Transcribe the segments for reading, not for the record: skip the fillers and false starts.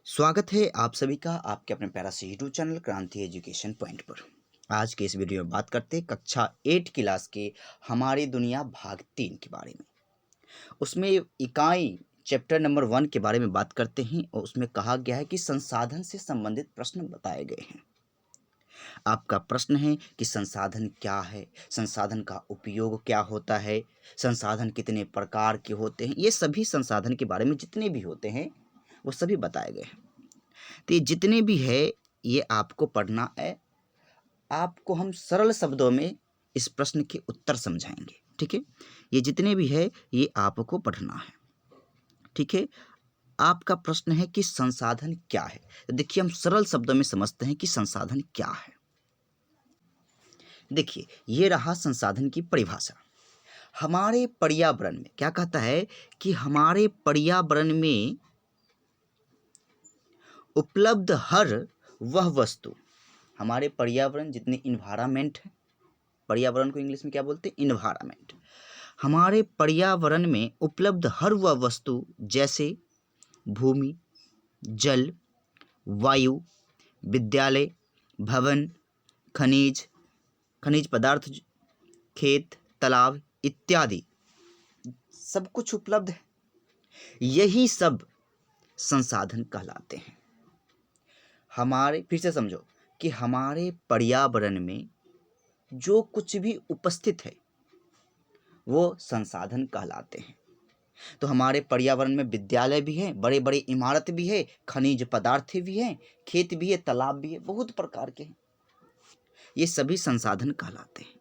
स्वागत है आप सभी का आपके अपने प्यारा से यूट्यूब चैनल क्रांति एजुकेशन पॉइंट पर। आज के इस वीडियो में बात करते हैं कक्षा 8 क्लास के हमारी दुनिया भाग 3 के बारे में। उसमें इकाई चैप्टर नंबर 1 के बारे में बात करते हैं और उसमें कहा गया है कि संसाधन से संबंधित प्रश्न बताए गए हैं। आपका प्रश्न है कि संसाधन क्या है, संसाधन का उपयोग क्या होता है, संसाधन कितने प्रकार के होते हैं। ये सभी संसाधन के बारे में जितने भी होते हैं वो सभी बताए गए हैं। तो ये जितने भी है ये आपको पढ़ना है। आपको हम सरल शब्दों में इस प्रश्न के उत्तर समझाएंगे। ठीक है, ये जितने भी है ये आपको पढ़ना है। ठीक है, आपका प्रश्न है कि संसाधन क्या है। तो देखिए हम सरल शब्दों में समझते हैं कि संसाधन क्या है। देखिए ये रहा संसाधन की परिभाषा। हमारे पर्यावरण में क्या कहता है कि हमारे पर्यावरण में उपलब्ध हर वह वस्तु, हमारे पर्यावरण जितने इन्वायरमेंट है, पर्यावरण को इंग्लिश में क्या बोलते हैं, इन्वायरमेंट। हमारे पर्यावरण में उपलब्ध हर वह वस्तु जैसे भूमि, जल, वायु, विद्यालय, भवन, खनिज, खनिज पदार्थ, खेत, तालाब इत्यादि सब कुछ उपलब्ध है। यही सब संसाधन कहलाते हैं। हमारे, फिर से समझो कि हमारे पर्यावरण में जो कुछ भी उपस्थित है वो संसाधन कहलाते हैं। तो हमारे पर्यावरण में विद्यालय भी हैं, बड़े बड़े इमारत भी है, खनिज पदार्थ भी हैं, खेत भी है, तालाब भी है, बहुत प्रकार के हैं। ये सभी संसाधन कहलाते हैं।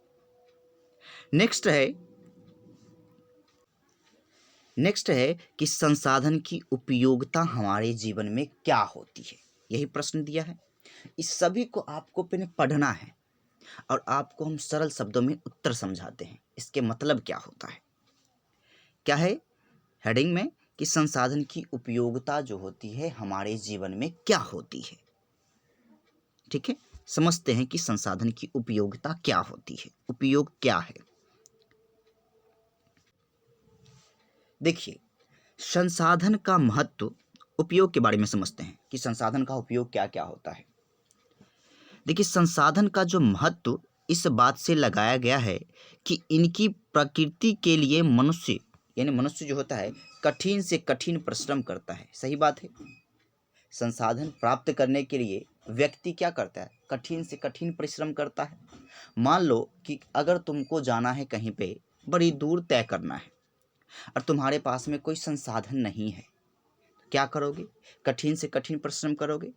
नेक्स्ट है कि संसाधन की उपयोगिता हमारे जीवन में क्या होती है। यही प्रश्न दिया है। इस सभी को आपको पहले पढ़ना है और आपको हम सरल शब्दों में उत्तर समझाते हैं इसके मतलब क्या होता है। क्या है हेडिंग में कि संसाधन की उपयोगिता जो होती है हमारे जीवन में क्या होती है। ठीक है, समझते हैं कि संसाधन की उपयोगिता क्या होती है, उपयोग क्या है। देखिए संसाधन का महत्व, उपयोग के बारे में समझते हैं कि संसाधन का उपयोग क्या क्या होता है। देखिए संसाधन का जो महत्व इस बात से लगाया गया है कि इनकी प्रकृति के लिए मनुष्य, यानी मनुष्य जो होता है कठिन से कठिन परिश्रम करता है। सही बात है, संसाधन प्राप्त करने के लिए व्यक्ति क्या करता है, कठिन से कठिन परिश्रम करता है। मान लो कि अगर तुमको जाना है कहीं पे, बड़ी दूर तय करना है और तुम्हारे पास में कोई संसाधन नहीं है, क्या करोगे, कठिन से कठिन परिश्रम करोगे,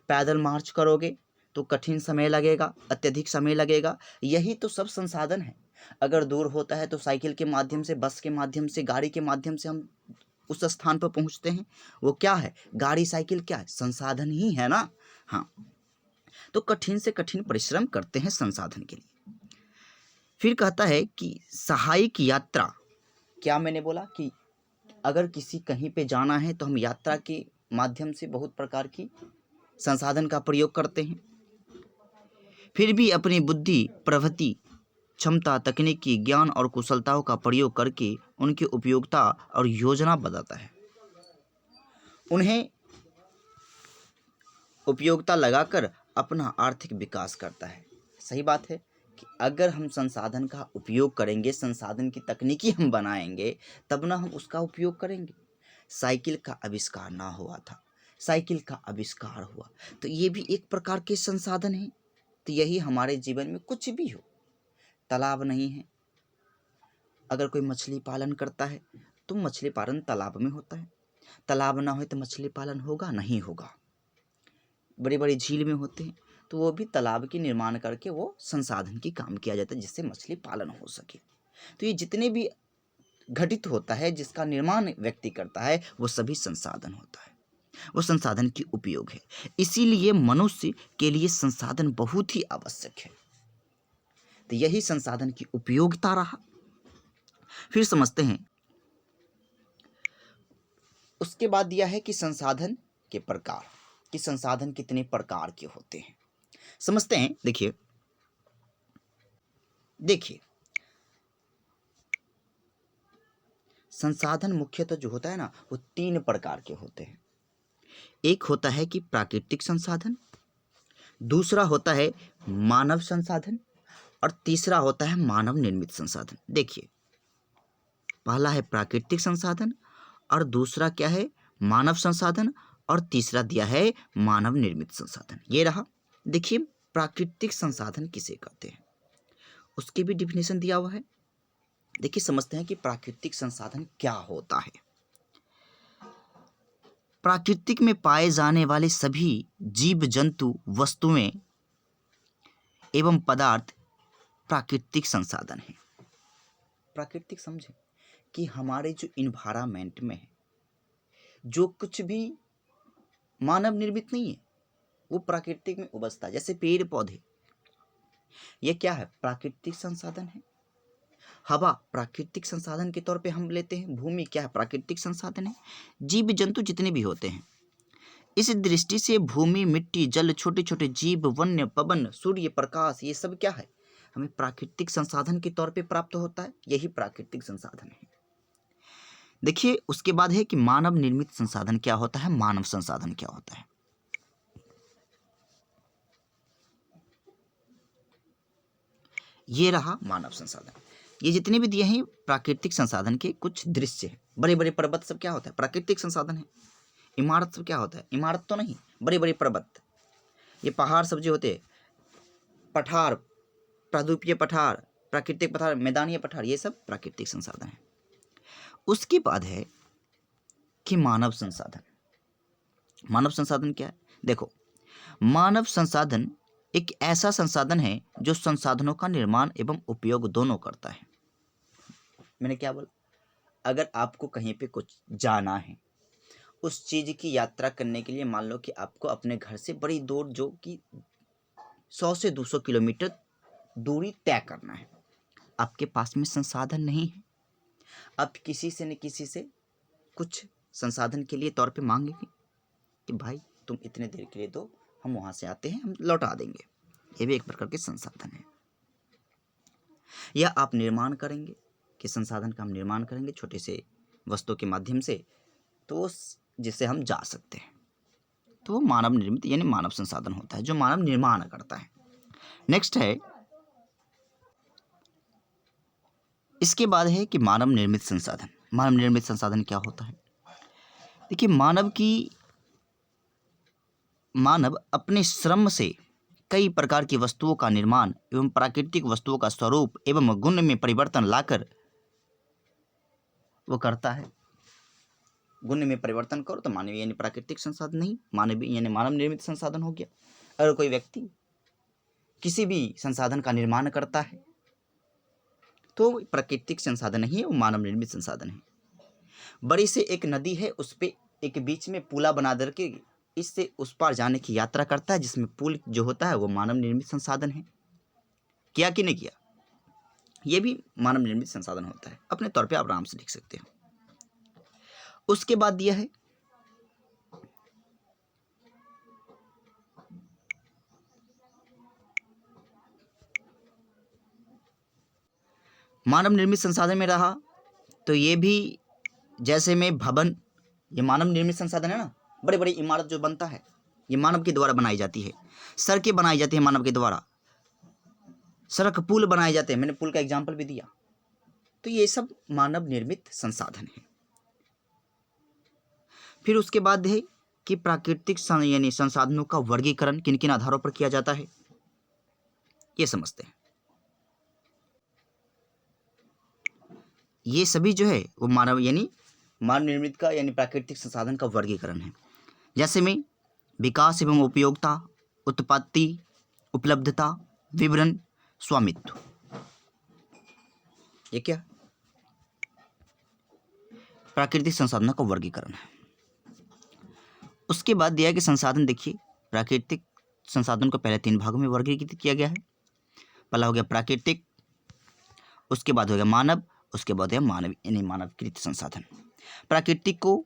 पैदल मार्च करोगे तो कठिन समय लगेगा, अत्यधिक समय लगेगा। यही तो सब संसाधन है। अगर दूर होता है तो साइकिल के माध्यम से, बस के माध्यम से, गाड़ी के माध्यम से हम उस स्थान पर पहुंचते हैं। वो क्या है, गाड़ी साइकिल क्या है, संसाधन ही है ना। हाँ, तो कठिन से कठिन परिश्रम करते हैं संसाधन के लिए। फिर कहता है कि सहायक यात्रा, क्या मैंने बोला कि अगर किसी कहीं पे जाना है तो हम यात्रा के माध्यम से बहुत प्रकार की संसाधन का प्रयोग करते हैं। फिर भी अपनी बुद्धि, प्रवृत्ति, क्षमता, तकनीकी ज्ञान और कुशलताओं का प्रयोग करके उनकी उपयोगिता और योजना बताता है। उन्हें उपयोगिता लगाकर अपना आर्थिक विकास करता है। सही बात है कि अगर हम संसाधन का उपयोग करेंगे, संसाधन की तकनीकी हम बनाएंगे तब ना हम उसका उपयोग करेंगे। साइकिल का आविष्कार ना हुआ था, साइकिल का आविष्कार हुआ, तो ये भी एक प्रकार के संसाधन है। तो यही हमारे जीवन में कुछ भी हो, तालाब नहीं है, अगर कोई मछली पालन करता है तो मछली पालन तालाब में होता है, तालाब ना हो तो मछली पालन होगा, नहीं होगा। बड़ी बड़ी झील में होते हैं तो वो भी तालाब की निर्माण करके वो संसाधन की काम किया जाता है जिससे मछली पालन हो सके। तो ये जितने भी घटित होता है, जिसका निर्माण व्यक्ति करता है, वो सभी संसाधन होता है, वो संसाधन की उपयोग है। इसीलिए मनुष्य के लिए संसाधन बहुत ही आवश्यक है। तो यही संसाधन की उपयोगिता रहा। फिर समझते हैं, उसके बाद दिया है कि संसाधन के प्रकार, कि संसाधन कितने प्रकार के होते हैं। समझते हैं। देखिए देखिए संसाधन मुख्यतः जो होता है ना वो 3 प्रकार के होते हैं। एक होता है कि प्राकृतिक संसाधन, दूसरा होता है मानव संसाधन और तीसरा होता है मानव निर्मित संसाधन। देखिए, पहला है प्राकृतिक संसाधन और दूसरा क्या है, मानव संसाधन, और तीसरा दिया है मानव निर्मित संसाधन। ये रहा। देखिए, प्राकृतिक संसाधन किसे कहते हैं, उसकी भी डिफिनेशन दिया हुआ है। देखिए, समझते हैं कि प्राकृतिक संसाधन क्या होता है। प्राकृतिक में पाए जाने वाले सभी जीव जंतु, वस्तुएं एवं पदार्थ प्राकृतिक संसाधन है। प्राकृतिक समझे कि हमारे जो इन्वायरमेंट में है, जो कुछ भी मानव निर्मित नहीं है, वो प्राकृतिक में उपजता है। जैसे पेड़ पौधे, ये क्या है, प्राकृतिक संसाधन है। हवा प्राकृतिक संसाधन के तौर पे हम लेते हैं। भूमि क्या है, प्राकृतिक संसाधन है। जीव जंतु जितने भी होते हैं, इस दृष्टि से भूमि, मिट्टी, जल, छोटे छोटे जीव, वन्य, पवन, सूर्य प्रकाश, ये सब क्या है, हमें प्राकृतिक संसाधन के तौर पे प्राप्त होता है। यही प्राकृतिक संसाधन है। देखिए, उसके बाद है कि मानव निर्मित संसाधन क्या होता है, मानव संसाधन क्या होता है। ये रहा मानव संसाधन। ये जितने भी दिए हैं प्राकृतिक संसाधन के कुछ दृश्य हैं। बड़े बड़े पर्वत सब क्या होता है, प्राकृतिक संसाधन है। इमारत सब क्या होता है, इमारत तो नहीं, बड़े बड़े पर्वत, ये पहाड़ सब जो होते हैं, पठार, प्रारूपीय पठार, प्राकृतिक पठार, मैदानीय पठार, ये सब प्राकृतिक संसाधन है। उसके बाद है कि मानव संसाधन। मानव संसाधन क्या है, देखो, मानव संसाधन एक ऐसा संसाधन है जो संसाधनों का निर्माण एवं उपयोग दोनों करता है। मैंने क्या बोला, अगर आपको कहीं पे कुछ जाना है, उस चीज की यात्रा करने के लिए मान लो कि आपको अपने घर से बड़ी दूर, जो कि 100 से 200 किलोमीटर दूरी तय करना है, आपके पास में संसाधन नहीं है, आप किसी से न किसी से कुछ संसाधन के लिए तौर पे मांगेंगे कि भाई तुम इतने देर के लिए दो, हम वहां से आते हैं, हम लौटा देंगे। ये भी एक प्रकार के संसाधन है। या आप निर्माण करेंगे कि संसाधन का हम निर्माण करेंगे छोटे से वस्तु के माध्यम से, तो जिससे हम जा सकते हैं, तो वो मानव निर्मित यानी मानव संसाधन होता है, जो मानव निर्माण करता है। नेक्स्ट है, इसके बाद है कि मानव निर्मित संसाधन। मानव निर्मित संसाधन क्या होता है, देखिए, मानव अपने श्रम से कई प्रकार की वस्तुओं का निर्माण एवं प्राकृतिक वस्तुओं का स्वरूप एवं गुण में परिवर्तन लाकर वो करता है। गुण में परिवर्तन करो तो मानवीय यानी प्राकृतिक संसाधन नहीं, मानवीय यानी मानव निर्मित संसाधन हो गया। अगर कोई व्यक्ति किसी भी संसाधन का निर्माण करता है तो प्राकृतिक संसाधन नहीं है, वो मानव निर्मित संसाधन है। बड़ी से एक नदी है, उस पे एक बीच में पुला बना दर के इससे उस पार जाने की यात्रा करता है, जिसमें पुल जो होता है वो मानव निर्मित संसाधन है। किया कि नहीं किया, ये भी मानव निर्मित संसाधन होता है। अपने तौर पे आप आराम से लिख सकते हो। उसके बाद दिया है मानव निर्मित संसाधन में रहा तो ये भी, जैसे में भवन, ये मानव निर्मित संसाधन है ना। बड़ी बड़ी इमारत जो बनता है ये मानव के द्वारा बनाई जाती है। सड़कें बनाई जाती है मानव के द्वारा, सड़क पुल बनाए जाते हैं, मैंने पुल का एग्जाम्पल भी दिया। तो ये सब मानव निर्मित संसाधन है। फिर उसके बाद है कि प्राकृतिक यानी संसाधनों का वर्गीकरण किन किन आधारों पर किया जाता है, ये समझते हैं। ये सभी जो है वो मानव यानी मानव निर्मित का यानी प्राकृतिक संसाधन का वर्गीकरण है। जैसे में विकास एवं उपयोगिता, उत्पत्ति, उपलब्धता, विवरण, स्वामित्व, ये क्या प्राकृतिक संसाधनों का वर्गीकरण है। उसके बाद दिया कि संसाधन, देखिए, प्राकृतिक संसाधन को पहले 3 भागों में वर्गीकृत किया गया है। पहला हो गया प्राकृतिक, उसके बाद हो गया मानव, उसके बाद है मानव यानी मानवकृत संसाधन। प्राकृतिक को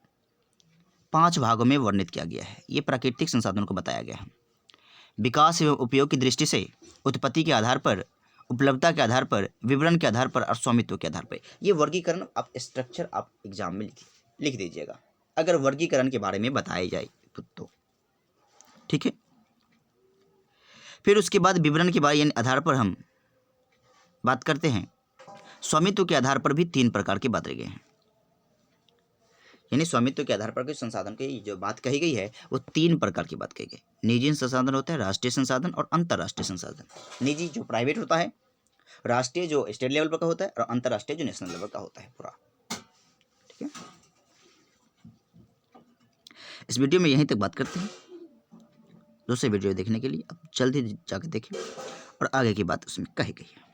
5 भागों में वर्णित किया गया है। ये प्राकृतिक संसाधनों को बताया गया है। विकास एवं उपयोग की दृष्टि से उत्पत्ति के आधार पर, उपलब्धता के आधार पर, विवरण के आधार पर और स्वामित्व के आधार पर। ये वर्गीकरण आप स्ट्रक्चर आप एग्जाम में लिख दीजिएगा। अगर वर्गीकरण के बारे में बताया जाए तो ठीक है। फिर उसके बाद विवरण के बारे यानी आधार पर हम बात करते हैं। स्वामित्व के आधार पर भी 3 प्रकार के बांटे गए हैं, यानी स्वामित्व के आधार पर के संसाधन की जो बात कही गई है वो 3 प्रकार की बात कही गई। निजी संसाधन होता है, राष्ट्रीय संसाधन और अंतर्राष्ट्रीय संसाधन। निजी जो प्राइवेट होता है, राष्ट्रीय जो स्टेट लेवल पर का होता है और अंतर्राष्ट्रीय जो नेशनल लेवल का होता है पूरा। ठीक है, इस वीडियो में यहीं तक बात करते हैं। दूसरे वीडियो देखने के लिए अब जल्दी जाकर देखें और आगे की बात उसमें कही गई है।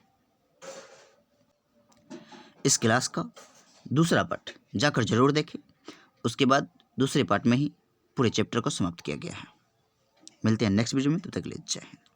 इस क्लास का दूसरा पार्ट जाकर जरूर देखें, उसके बाद दूसरे पार्ट में ही पूरे चैप्टर को समाप्त किया गया है। मिलते हैं नेक्स्ट वीडियो में, तब तक के लिए जय हिंद।